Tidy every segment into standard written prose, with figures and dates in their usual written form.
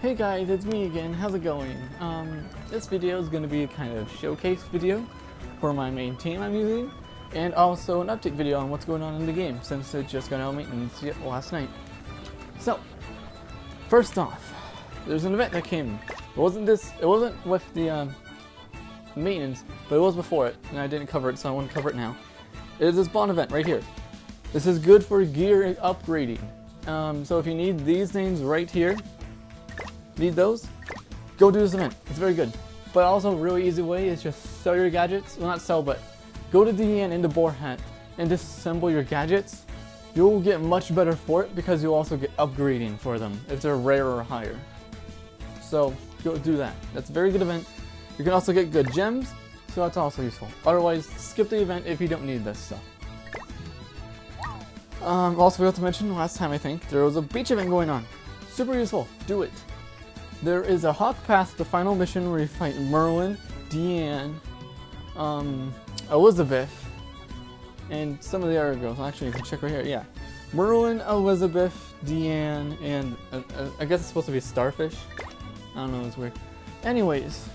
Hey guys, it's me again. How's it going? This video is going to be a kind of showcase video for my main team I'm using, and also an update video on what's going on in the game since it just got out of maintenance last night. So, first off, there's an event that came. It wasn't with the maintenance, but it was before it, and I didn't cover it, so I want to cover it now. It is this bond event right here. This is good for gear upgrading. So if you need these things right here, need those, go do this event. It's very good. But also a really easy way is just sell your gadgets. Well, not sell, but go to DN into Boarhat and disassemble your gadgets. You'll get much better for it because you'll also get upgrading for them if they're rare or higher. So go do that. That's a very good event. You can also get good gems, so that's also useful. Otherwise, skip the event if you don't need this stuff. Also forgot to mention last time I think there was a beach event going on. Super useful. Do it. There is a Hawk Pass, the final mission where you fight Merlin, Deanne, Elizabeth, and some of the other girls. Actually, you can check right here. Yeah, Merlin, Elizabeth, Deanne, and I guess it's supposed to be Starfish. I don't know. It's weird. Anyways,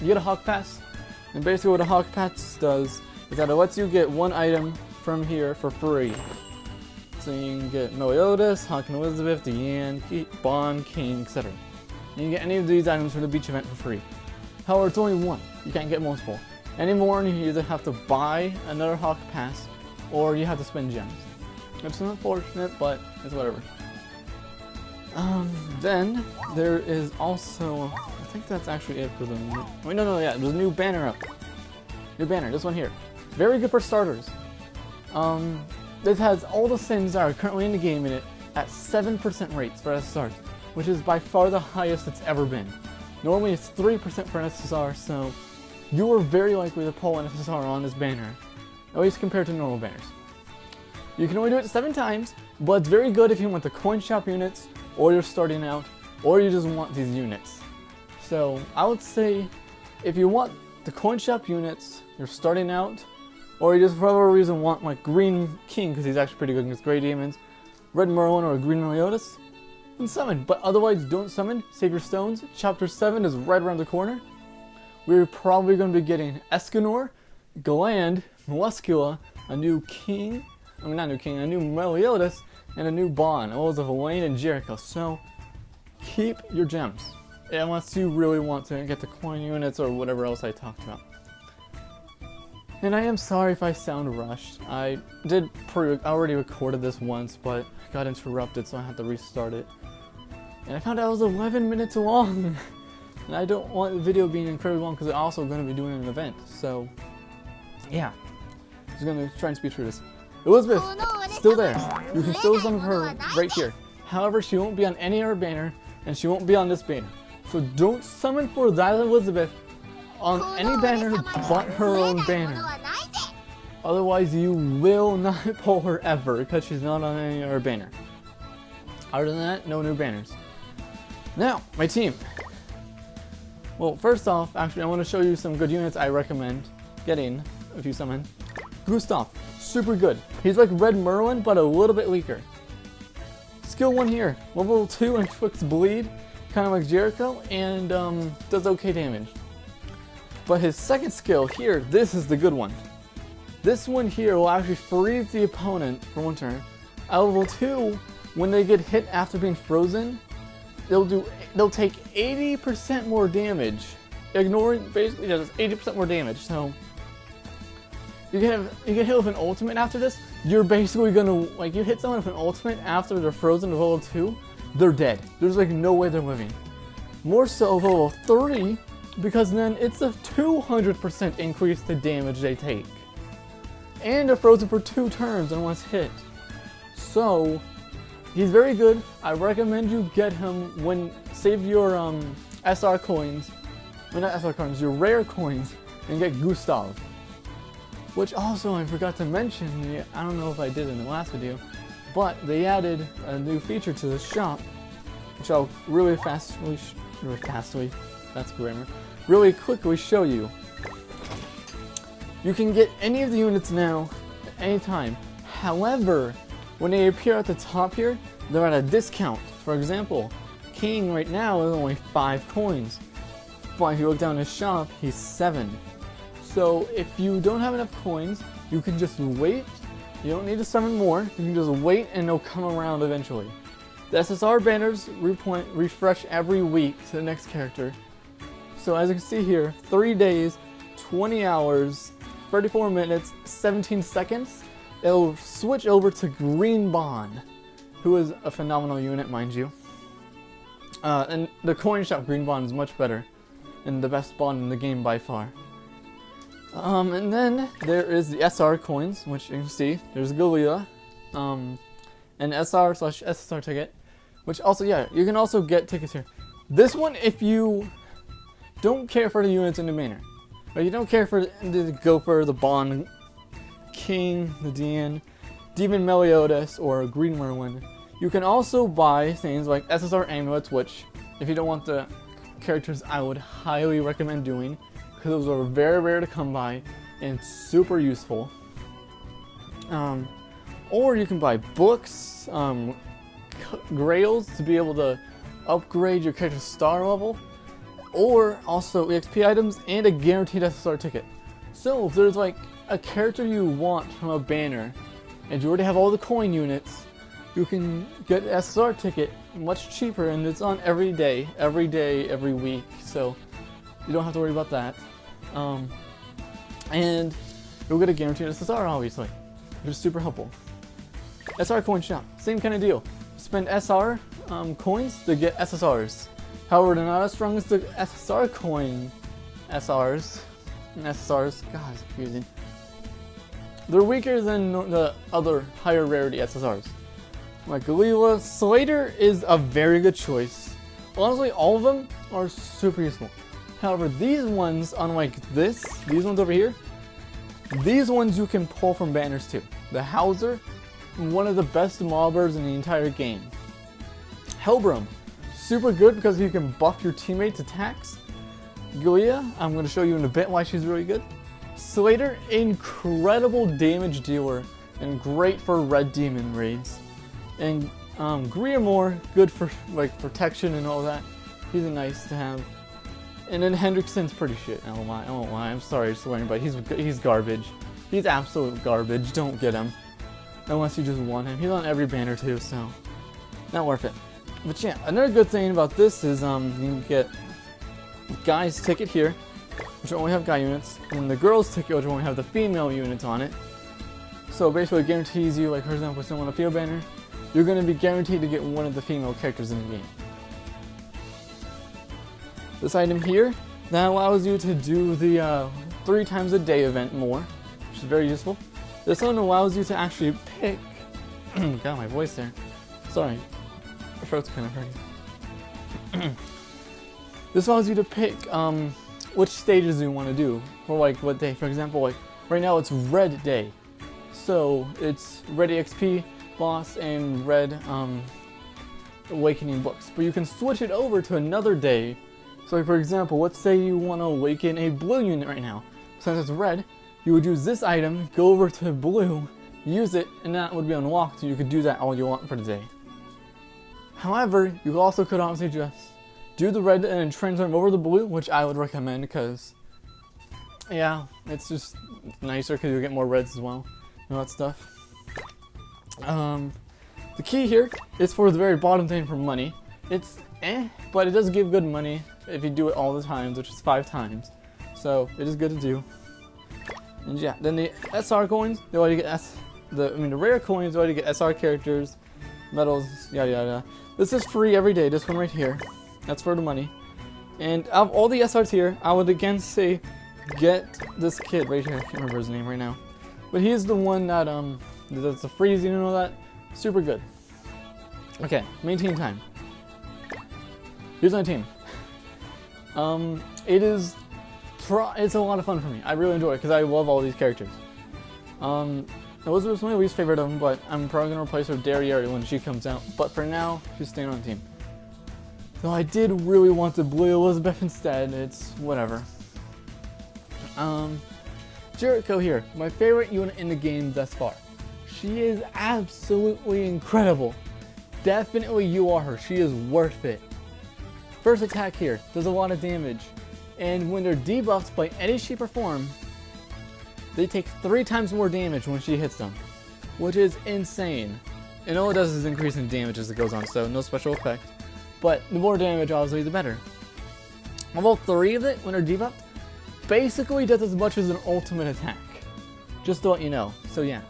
you get a Hawk Pass, and basically what a Hawk Pass does is that it lets you get one item from here for free. So you can get Meliodas, Hawk and Elizabeth, Deanne, Bond, King, etc. You can get any of these items for the beach event for free. However, it's only one. You can't get multiple. Any more, and you either have to buy another Hawk Pass, or you have to spend gems. It's unfortunate, but it's whatever. Then there is also, I think that's actually it for the. Wait, no, yeah, there's a new banner up. New banner, this one here. Very good for starters. This has all the things that are currently in the game in it at 7% rates for SSR, which is by far the highest it's ever been. Normally it's 3% for an SSR, so you are very likely to pull an SSR on this banner, at least compared to normal banners. You can only do it 7 times, but it's very good if you want the coin shop units, or you're starting out, or you just want these units. So I would say if you want the coin shop units, you're starting out, or you just for whatever reason want like Green King because he's actually pretty good against Grey Demons, Red Merlin or Green Meliodas, then summon. But otherwise don't summon, save your stones. Chapter 7 is right around the corner. We're probably going to be getting Escanor, Galand, Moleskula, a new King, a new Meliodas, and a new Bond, all of Elaine and Jericho. So keep your gems, unless you really want to get the coin units or whatever else I talked about. And I am sorry if I sound rushed. I already recorded this once, but got interrupted, so I had to restart it. And I found out it was 11 minutes long. And I don't want the video being incredibly long because I'm also going to be doing an event. So, yeah. I'm just going to try and speed through this. Elizabeth, still there. You can still summon her right here. However, she won't be on any other banner, and she won't be on this banner. So don't summon for that Elizabeth on any banner but her own banner. Otherwise you will not pull her ever because she's not on any other banner. Other than that, no new banners. Now, my team. Well, first off, actually I want to show you some good units I recommend getting if you summon. Gustav, super good. He's like Red Merlin but a little bit weaker. Skill 1 here, level 2 inflicts bleed, kind of like Jericho, and does okay damage. But his second skill here, this is the good one. This one here will actually freeze the opponent for 1 turn. At level 2, when they get hit after being frozen, they'll take 80% more damage. Ignoring basically just 80% more damage. So you get hit with an ultimate after this, you're basically gonna like you hit someone with an ultimate after they're frozen to level 2, they're dead. There's like no way they're living. More so level 3. Because then it's a 200% increase to damage they take. And they're frozen for 2 turns unless hit. So, he's very good. I recommend you get him when save your SR coins. Well, not SR coins, your rare coins, and get Gustav. Which also I forgot to mention, I don't know if I did in the last video, but they added a new feature to the shop, which I'll really quickly show you. You can get any of the units now at any time. However, when they appear at the top here, they're at a discount. For example, King right now is only 5 coins. But if you look down his shop, he's 7. So if you don't have enough coins, you can just wait. You don't need to summon more. You can just wait and they'll come around eventually. The SSR banners refresh every week to the next character. So as you can see here, 3 days, 20 hours, 34 minutes, 17 seconds, it'll switch over to Green Bond, who is a phenomenal unit, mind you. And the coin shop Green Bond is much better, and the best bond in the game by far. And then there is the SR coins, which you can see. There's Galila, an SR/SSR ticket, which also, yeah, you can also get tickets here. This one, if you don't care for the units in the banner, but you don't care for the Gopher, the Bond King, the Demon Meliodas, or Green Merlin, you can also buy things like SSR amulets, which, if you don't want the characters, I would highly recommend doing, because those are very rare to come by and super useful. Or you can buy books, grails to be able to upgrade your character's star level, or also EXP items and a guaranteed SSR ticket. So if there's like a character you want from a banner and you already have all the coin units, you can get an SSR ticket much cheaper, and it's on every day, every week, so you don't have to worry about that. And you'll get a guaranteed SSR, obviously, which is super helpful. SR coin shop, same kind of deal. Spend SR coins to get SSRs. However, they're not as strong as the SSR coin SRs. God, it's confusing. They're weaker than the other higher rarity SSRs. Like Galila, Slater is a very good choice. Honestly, all of them are super useful. However, these ones, unlike these ones over here, these ones you can pull from banners too. The Hauser, one of the best mobbers in the entire game. Helbram, super good because you can buff your teammates' attacks. Gilia, I'm going to show you in a bit why she's really good. Slater, incredible damage dealer and great for red demon raids. And Griamore, good for like protection and all that. He's nice to have. And then Hendrickson's pretty shit. I won't lie. I'm sorry swearing, but he's garbage. He's absolute garbage. Don't get him unless you just want him. He's on every banner too, so not worth it. But yeah, another good thing about this is you can get guys' ticket here, which only have guy units, and the girls' ticket, which only have the female units on it. So basically, it guarantees you, like for example, if someone on a field banner, you're going to be guaranteed to get one of the female characters in the game. This item here, that allows you to do the 3 times a day event more, which is very useful. This one allows you to actually pick. Got my voice there. Sorry, my throat's kind of hurting. This allows you to pick which stages you want to do for like what day. For example, like right now it's Red Day, so it's Red EXP boss and Red Awakening books. But you can switch it over to another day. So for example, let's say you want to awaken a blue unit right now. Since it's red, you would use this item, go over to blue, use it, and that would be unlocked, so you could do that all you want for the day. However, you also could honestly just do the red and then transform over the blue, which I would recommend because, yeah, it's just nicer because you get more reds as well, and all that stuff. The key here is for the very bottom thing for money. It's but it does give good money if you do it all the times, which is 5 times. So it is good to do. And yeah, then the SR coins, they already get the rare coins, they already get SR characters, medals, yada yada. This is free every day. This one right here, that's for the money. And out of all the SRs here, I would again say get this kid right here. I can't remember his name right now, but he's the one that does the freezing and all that. Super good. Okay, main team time. Here's my team. It's a lot of fun for me. I really enjoy it because I love all these characters. Elizabeth's my least favorite of them, but I'm probably gonna replace her with Derriere when she comes out. But for now, she's staying on the team. Though I did really want the blue Elizabeth instead. It's whatever. Jericho here, my favorite unit in the game thus far. She is absolutely incredible. Definitely you are her. She is worth it. first attack here does a lot of damage, and when they're debuffed by any shape or form, they take 3 times more damage when she hits them, which is insane. And all it does is increase in damage as it goes on, so no special effect. But the more damage, obviously, the better. Level 3 of it, when they're debuffed, basically does as much as an ultimate attack. Just to let you know. So yeah.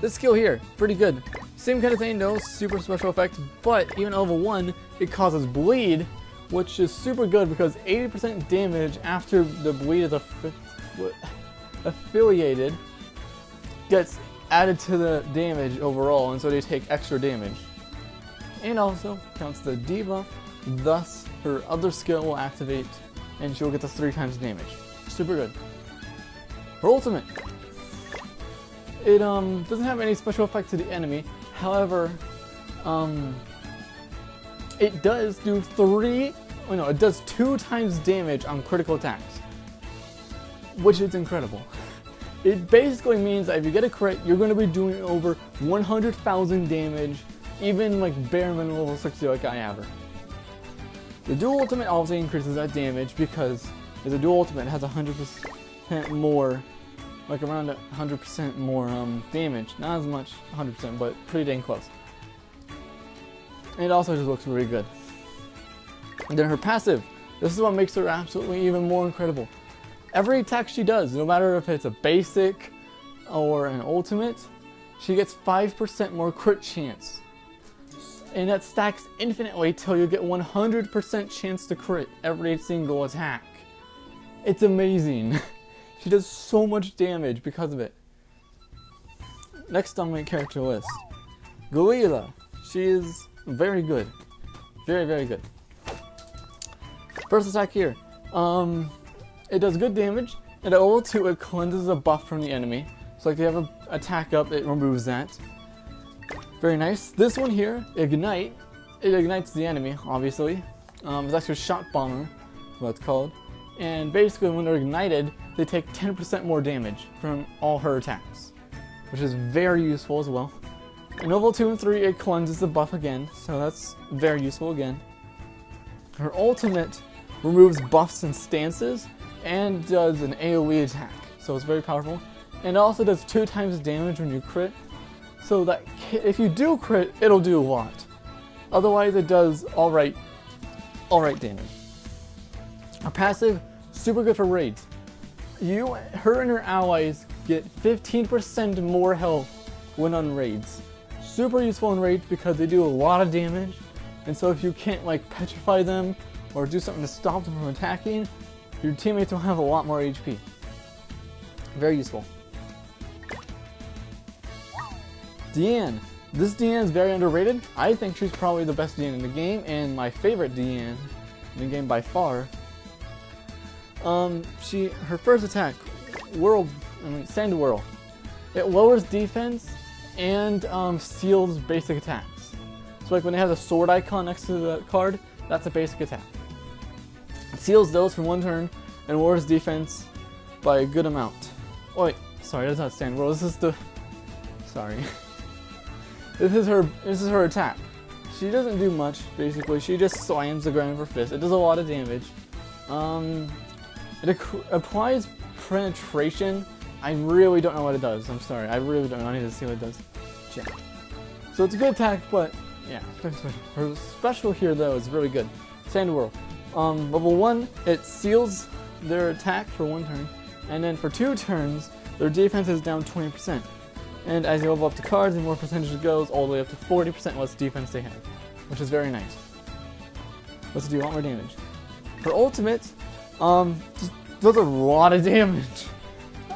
This skill here, pretty good. Same kind of thing, no super special effect, but even at level 1, it causes bleed, which is super good because 80% damage after the bleed is affiliated gets added to the damage overall, and so they take extra damage. And also counts the debuff, thus her other skill will activate and she'll get the 3 times damage. Super good. Her ultimate. It doesn't have any special effect to the enemy, however, it does do 2 times damage on critical attacks, which is incredible. It basically means that if you get a crit, you're going to be doing over 100,000 damage, even like bare minimum level 60 like I have her. The dual ultimate obviously increases that damage because the dual ultimate has 100% more, like around 100% more damage. Not as much 100%, but pretty dang close. And it also just looks really good. And then her passive. This is what makes her absolutely even more incredible. Every attack she does, no matter if it's a basic or an ultimate, she gets 5% more crit chance. And that stacks infinitely till you get 100% chance to crit every single attack. It's amazing. She does so much damage because of it. Next on my character list, Galila. She is very good. Very, very good. First attack here. It does good damage, and at level 2 it cleanses a buff from the enemy. So like if you have an attack up, it removes that. Very nice. This one here, Ignite. It ignites the enemy, obviously. It's actually a shot bomber, what it's called. And basically when they're ignited, they take 10% more damage from all her attacks, which is very useful as well. In level 2 and 3, it cleanses the buff again, so that's very useful again. Her ultimate removes buffs and stances, and does an AoE attack, so it's very powerful. And it also does 2 times damage when you crit, so that if you do crit, it'll do a lot. Otherwise, it does alright damage. Her passive, super good for raids. Her and her allies get 15% more health when on raids. Super useful in raids because they do a lot of damage, and so if you can't like petrify them or do something to stop them from attacking, your teammates will have a lot more HP. Very useful. Diane. This Diane is very underrated. I think she's probably the best Diane in the game, and my favorite Diane in the game by far. Her first attack, Sand Whirl. It lowers defense and seals basic attacks. So like when they have the sword icon next to the card, that's a basic attack. It seals those for 1 turn and lowers defense by a good amount. Oh wait, sorry, that's not Sand Whirl. This is the. Sorry. This is her attack. She doesn't do much, basically. She just slams the ground with her fist. It does a lot of damage. It applies penetration. I really don't know what it does. I'm sorry. I really don't know. I need to see what it does. Check. So it's a good attack, but yeah. Her special here, though, is really good. Sand Whirl. Level 1, it seals their attack for 1 turn. And then for 2 turns, their defense is down 20%. And as you level up the cards, the more percentage it goes, all the way up to 40% less defense they have, which is very nice. Let's do a lot more damage. Her ultimate just does a lot of damage.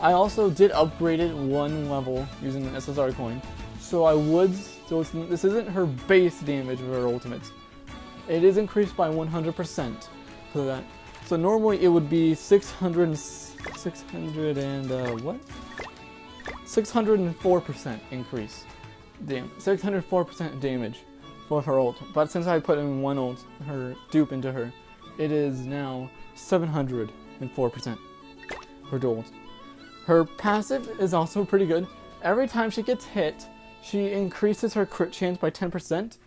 I also did upgrade it 1 level using the SSR coin, so this isn't her base damage of her ultimate. It is increased by 100% for that. So normally it would be 604% increase. 604% damage for her ult. But since I put in 1 ult, her dupe into her, it is now 704% for dual ult. Her passive is also pretty good. Every time she gets hit, she increases her crit chance by 10%,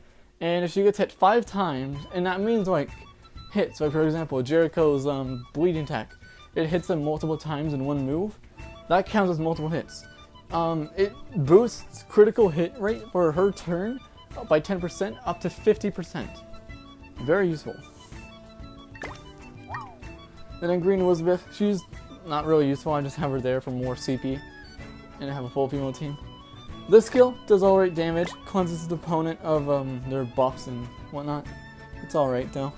And if she gets hit 5 times, and that means like hits, like for example, Jericho's bleeding attack, it hits him multiple times in one move, that counts as multiple hits. It boosts critical hit rate for her turn by 10% up to 50%. Very useful. And then Green Elizabeth, she's not really useful, I just have her there for more CP, and I have a full female team. This skill does alright damage, cleanses the opponent of their buffs and whatnot. It's alright though.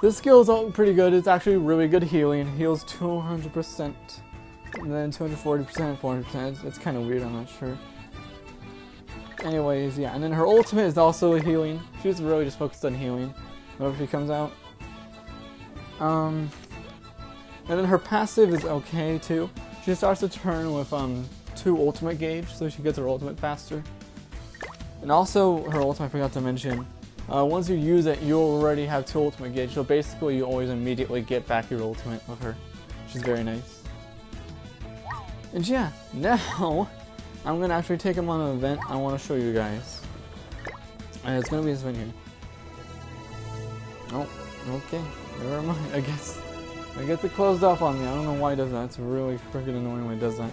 This skill is all pretty good, it's actually really good healing, heals 200%. And then 240%, 400%, it's kind of weird, I'm not sure. Anyways, yeah, and then her ultimate is also healing. She's really just focused on healing whenever she comes out. And then her passive is okay too. She starts the turn with 2 ultimate gauge, so she gets her ultimate faster. And also, her ultimate I forgot to mention, once you use it, you already have 2 ultimate gauge, so basically you always immediately get back your ultimate with her, which is very nice. And yeah, now I'm gonna actually take him on an event I want to show you guys. And it's gonna be this one here. Oh, okay, never mind. I guess it closed off on me. I don't know why it does that. It's really freaking annoying when it does that.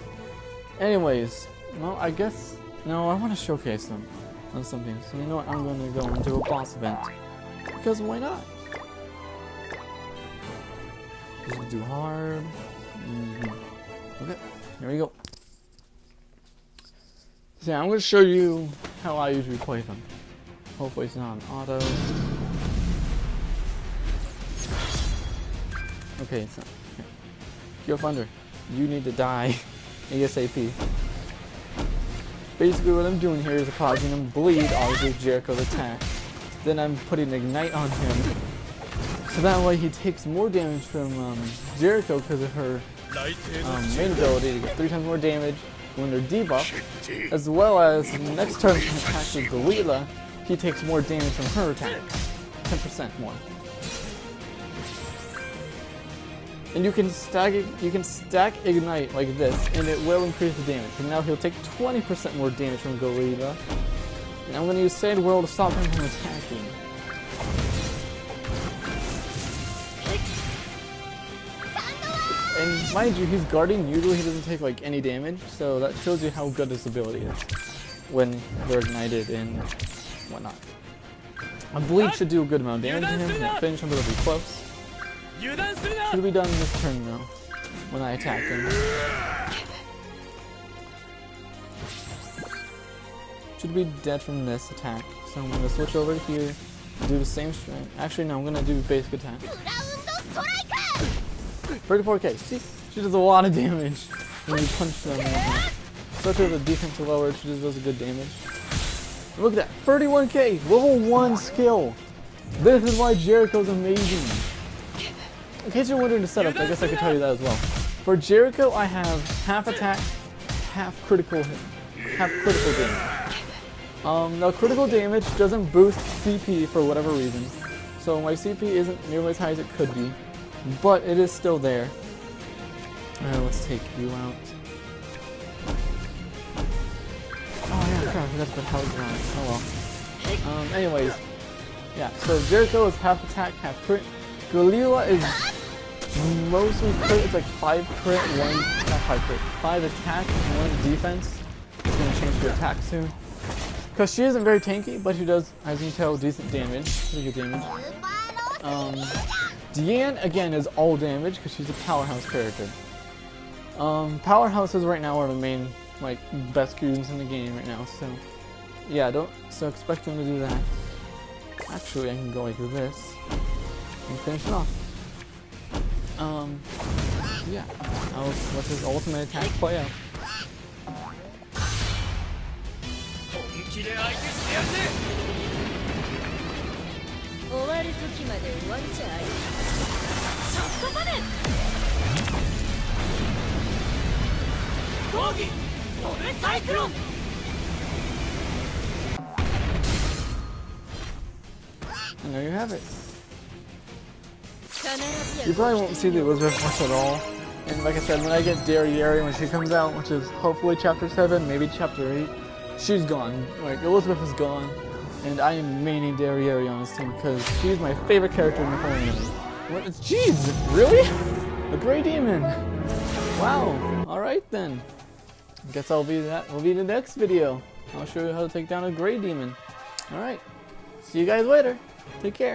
Anyways, well, I guess no, I want to showcase them on something. So you know what? I'm gonna go into a boss event because why not? Just do hard. Okay. Here we go. So yeah, I'm going to show you how I usually play them. Hopefully it's not on auto. Okay, it's not. Okay. Yo, Thunder, you need to die ASAP. Basically what I'm doing here is causing him bleed, obviously with Jericho's attack. Then I'm putting Ignite on him. So that way he takes more damage from Jericho because of her main ability to get 3 times more damage when they're debuffed, as well as next turn he attacks with Galila, he takes more damage from her attack, 10% more. And you can stack Ignite like this, and it will increase the damage. And now he'll take 20% more damage from Galila. And I'm going to use Sand Whirl to stop him from attacking. And mind you, he's guarding, usually he doesn't take like any damage, so that shows you how good this ability is when they're ignited and whatnot. A bleed should do a good amount of damage to him, and finish him, but it'll be close. Should be done this turn though, when I attack him. Should be dead from this attack, so I'm gonna switch over here, do the same strength. Actually no, I'm gonna do basic attack. 34k. See? She does a lot of damage when you punch them. Especially with the defense lowered, she just does a good damage. And look at that. 31k! Level 1 skill! This is why Jericho's amazing. In case you're wondering the setup, I guess I could tell you that as well. For Jericho, I have half attack, half critical damage. Now critical damage doesn't boost CP for whatever reason. So my CP isn't nearly as high as it could be. But it is still there. Let's take you out. Oh yeah, crap, I forgot to put houses on it. Oh well. Anyways. Yeah, so Jericho is half attack, half crit. Galila is mostly crit. It's like 5 crit, 1, not 5 crit, 5 attack, 1 defense. It's gonna change to attack soon. Because she isn't very tanky, but she does, as you can tell, decent damage. Pretty good damage. Diane, again, is all damage because she's a powerhouse character. Powerhouses right now are the main, like, best crews in the game right now, so yeah, so expect them to do that. Actually, I can go like this and finish it off. Yeah, I'll let his ultimate attack play out. And there you have it. You probably won't see the Elizabeth much at all. And like I said, when I get Derriere, when she comes out, which is hopefully chapter 7, maybe chapter 8, she's gone. Like, Elizabeth is gone. and I am maining Darieri on this team because she's my favorite character in the whole anime. What? Jeez, really? A Grey Demon. Wow. All right then. I guess I'll be that. Will be the next video. I'll show you how to take down a Grey Demon. All right. See you guys later. Take care.